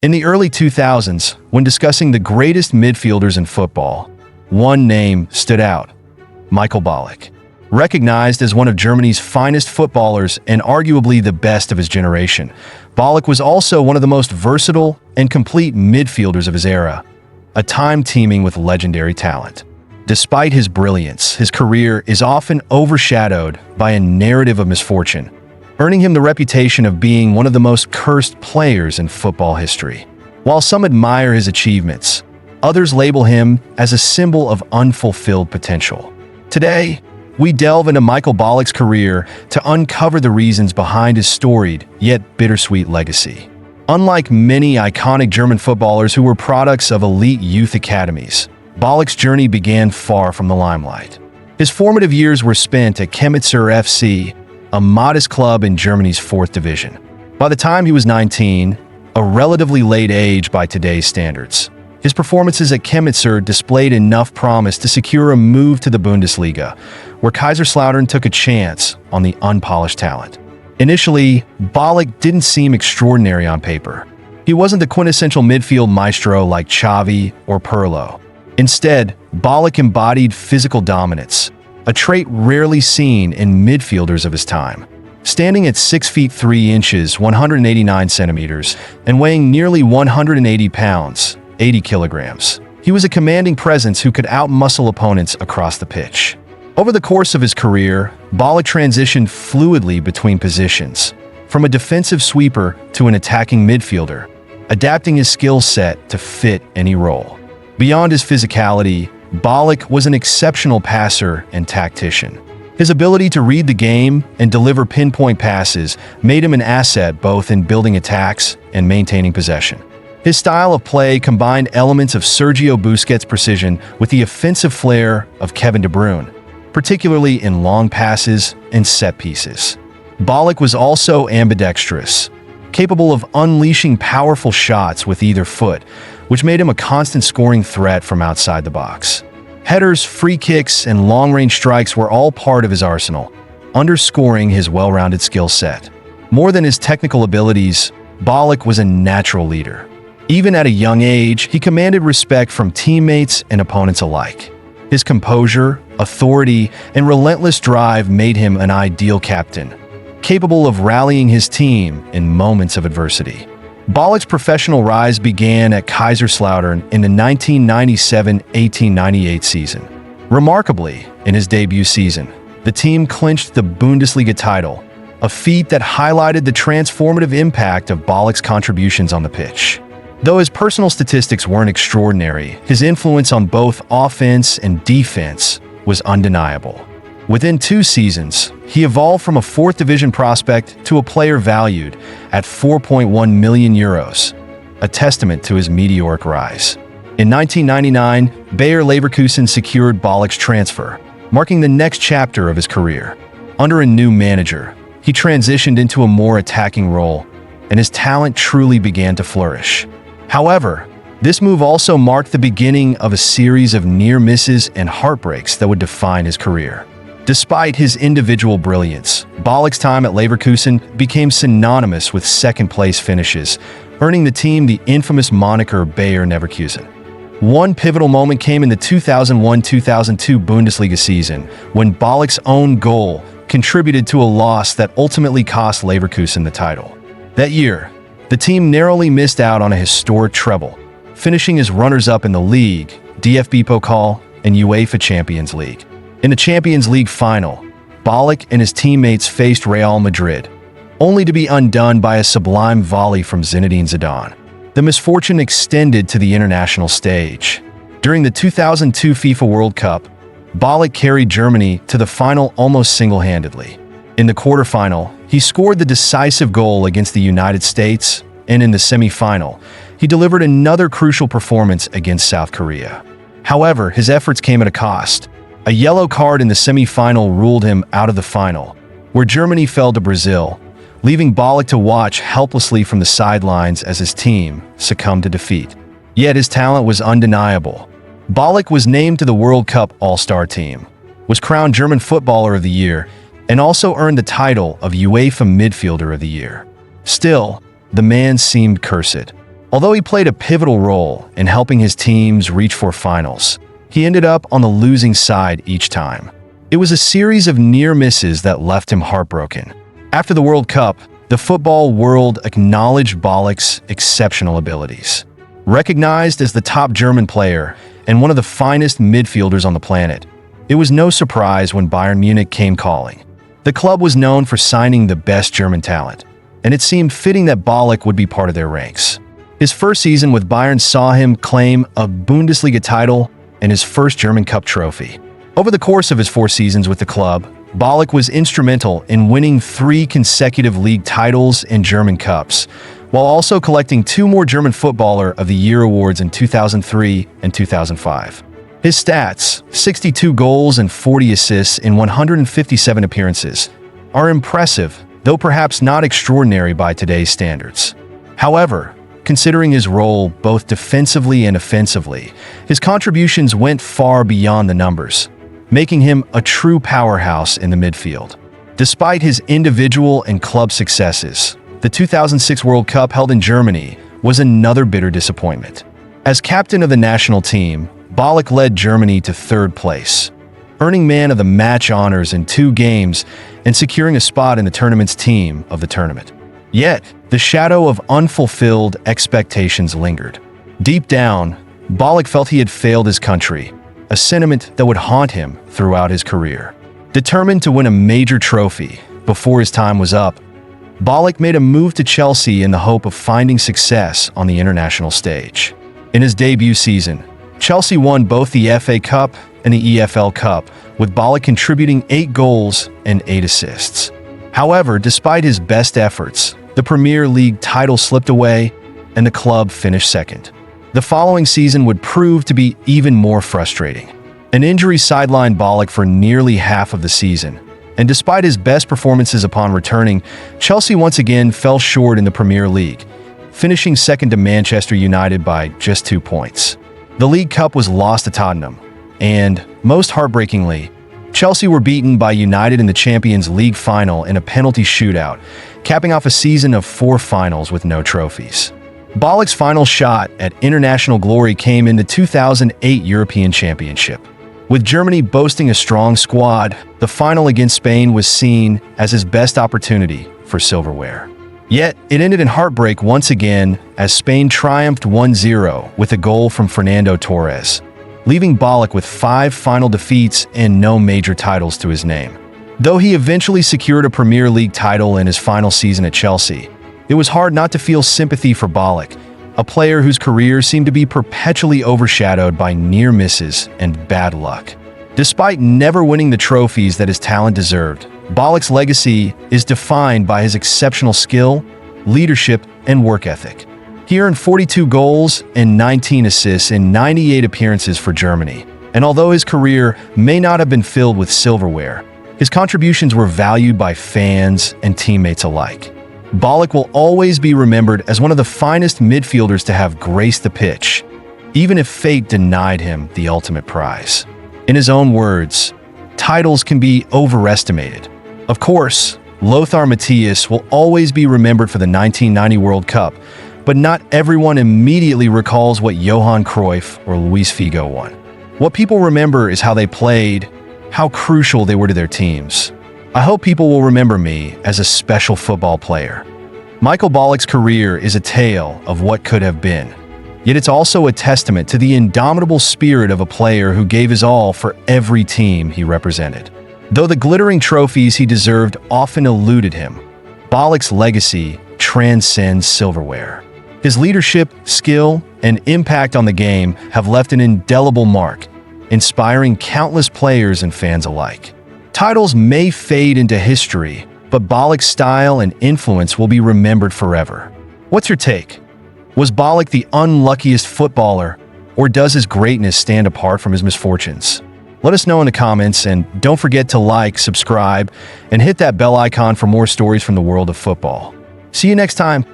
In the early 2000s, when discussing the greatest midfielders in football, one name stood out: Michael Ballack. Recognized as one of Germany's finest footballers and arguably the best of his generation, Ballack was also one of the most versatile and complete midfielders of his era, a time teeming with legendary talent. Despite his brilliance, his career is often overshadowed by a narrative of misfortune, earning him the reputation of being one of the most cursed players in football history. While some admire his achievements, others label him as a symbol of unfulfilled potential. Today, we delve into Michael Ballack's career to uncover the reasons behind his storied yet bittersweet legacy. Unlike many iconic German footballers who were products of elite youth academies, Ballack's journey began far from the limelight. His formative years were spent at Chemnitzer FC, a modest club in Germany's 4th division. By the time he was 19, a relatively late age by today's standards, his performances at Chemnitzer displayed enough promise to secure a move to the Bundesliga, where Kaiserslautern took a chance on the unpolished talent. Initially, Ballack didn't seem extraordinary on paper. He wasn't the quintessential midfield maestro like Xavi or Pirlo. Instead, Ballack embodied physical dominance, a trait rarely seen in midfielders of his time. Standing at 6 feet 3 inches, 189 centimeters, and weighing nearly 180 pounds, 80 kilograms, he was a commanding presence who could outmuscle opponents across the pitch. Over the course of his career, Ballack transitioned fluidly between positions, from a defensive sweeper to an attacking midfielder, adapting his skill set to fit any role. Beyond his physicality, Ballack was an exceptional passer and tactician. His ability to read the game and deliver pinpoint passes made him an asset both in building attacks and maintaining possession. His style of play combined elements of Sergio Busquets' precision with the offensive flair of Kevin De Bruyne, particularly in long passes and set pieces. Ballack was also ambidextrous, capable of unleashing powerful shots with either foot, which made him a constant scoring threat from outside the box. Headers, free kicks, and long-range strikes were all part of his arsenal, underscoring his well-rounded skill set. More than his technical abilities, Ballack was a natural leader. Even at a young age, he commanded respect from teammates and opponents alike. His composure, authority, and relentless drive made him an ideal captain, capable of rallying his team in moments of adversity. Ballack's professional rise began at Kaiserslautern in the 1997-1898 season. Remarkably, in his debut season, the team clinched the Bundesliga title, a feat that highlighted the transformative impact of Ballack's contributions on the pitch. Though his personal statistics weren't extraordinary, his influence on both offense and defense was undeniable. Within 2 seasons, he evolved from a 4th division prospect to a player valued at €4.1 million, a testament to his meteoric rise. In 1999, Bayer Leverkusen secured Ballack's transfer, marking the next chapter of his career. Under a new manager, he transitioned into a more attacking role, and his talent truly began to flourish. However, this move also marked the beginning of a series of near misses and heartbreaks that would define his career. Despite his individual brilliance, Ballack's time at Leverkusen became synonymous with second-place finishes, earning the team the infamous moniker Bayern Leverkusen. One pivotal moment came in the 2001-2002 Bundesliga season, when Ballack's own goal contributed to a loss that ultimately cost Leverkusen the title. That year, the team narrowly missed out on a historic treble, finishing as runners-up in the league, DFB Pokal, and UEFA Champions League. In the Champions League final, Ballack and his teammates faced Real Madrid, only to be undone by a sublime volley from Zinedine Zidane. The misfortune extended to the international stage. During the 2002 FIFA World Cup, Ballack carried Germany to the final almost single-handedly. In the quarterfinal, he scored the decisive goal against the United States, and in the semi-final, he delivered another crucial performance against South Korea. However, his efforts came at a cost. A yellow card in the semi-final ruled him out of the final, where Germany fell to Brazil, leaving Ballack to watch helplessly from the sidelines as his team succumbed to defeat. Yet his talent was undeniable. Ballack was named to the World Cup All-Star team, was crowned German Footballer of the Year, and also earned the title of UEFA Midfielder of the Year. Still, the man seemed cursed. Although he played a pivotal role in helping his teams reach for finals, he ended up on the losing side each time. It was a series of near misses that left him heartbroken. After the World Cup, the football world acknowledged Ballack's exceptional abilities. Recognized as the top German player and one of the finest midfielders on the planet, it was no surprise when Bayern Munich came calling. The club was known for signing the best German talent, and it seemed fitting that Ballack would be part of their ranks. His first season with Bayern saw him claim a Bundesliga title and his first German Cup trophy. Over the course of his 4 seasons with the club, Ballack was instrumental in winning 3 consecutive league titles and German Cups, while also collecting 2 more German Footballer of the Year awards in 2003 and 2005. His stats, 62 goals and 40 assists in 157 appearances, are impressive, though perhaps not extraordinary by today's standards. However, considering his role both defensively and offensively, his contributions went far beyond the numbers, making him a true powerhouse in the midfield. Despite his individual and club successes, the 2006 World Cup held in Germany was another bitter disappointment. As captain of the national team, Ballack led Germany to 3rd place, earning man of the match honors in 2 games and securing a spot in the tournament's team of the tournament. Yet, the shadow of unfulfilled expectations lingered. Deep down, Ballack felt he had failed his country, a sentiment that would haunt him throughout his career. Determined to win a major trophy before his time was up, Ballack made a move to Chelsea in the hope of finding success on the international stage. In his debut season, Chelsea won both the FA Cup and the EFL Cup, with Ballack contributing 8 goals and 8 assists. However, despite his best efforts, the Premier League title slipped away and the club finished 2nd. The following season would prove to be even more frustrating. An injury sidelined Ballack for nearly half of the season, and despite his best performances upon returning, Chelsea once again fell short in the Premier League, finishing 2nd to Manchester United by just 2 points. The League Cup was lost to Tottenham, and, most heartbreakingly, Chelsea were beaten by United in the Champions League final in a penalty shootout, capping off a season of 4 finals with no trophies. Ballack's final shot at international glory came in the 2008 European Championship. With Germany boasting a strong squad, the final against Spain was seen as his best opportunity for silverware. Yet, it ended in heartbreak once again as Spain triumphed 1-0 with a goal from Fernando Torres, leaving Ballack with 5 final defeats and no major titles to his name. Though he eventually secured a Premier League title in his final season at Chelsea, it was hard not to feel sympathy for Ballack, a player whose career seemed to be perpetually overshadowed by near misses and bad luck. Despite never winning the trophies that his talent deserved, Ballack's legacy is defined by his exceptional skill, leadership, and work ethic. He earned 42 goals and 19 assists in 98 appearances for Germany, and although his career may not have been filled with silverware, his contributions were valued by fans and teammates alike. Ballack will always be remembered as one of the finest midfielders to have graced the pitch, even if fate denied him the ultimate prize. In his own words, titles can be overestimated. Of course, Lothar Matthäus will always be remembered for the 1990 World Cup, but not everyone immediately recalls what Johan Cruyff or Luis Figo won. What people remember is how they played, how crucial they were to their teams. I hope people will remember me as a special football player. Michael Ballack's career is a tale of what could have been, yet it's also a testament to the indomitable spirit of a player who gave his all for every team he represented. Though the glittering trophies he deserved often eluded him, Ballack's legacy transcends silverware. His leadership, skill, and impact on the game have left an indelible mark, inspiring countless players and fans alike. Titles may fade into history, but Ballack's style and influence will be remembered forever. What's your take? Was Ballack the unluckiest footballer, or does his greatness stand apart from his misfortunes? Let us know in the comments, and don't forget to like, subscribe, and hit that bell icon for more stories from the world of football. See you next time.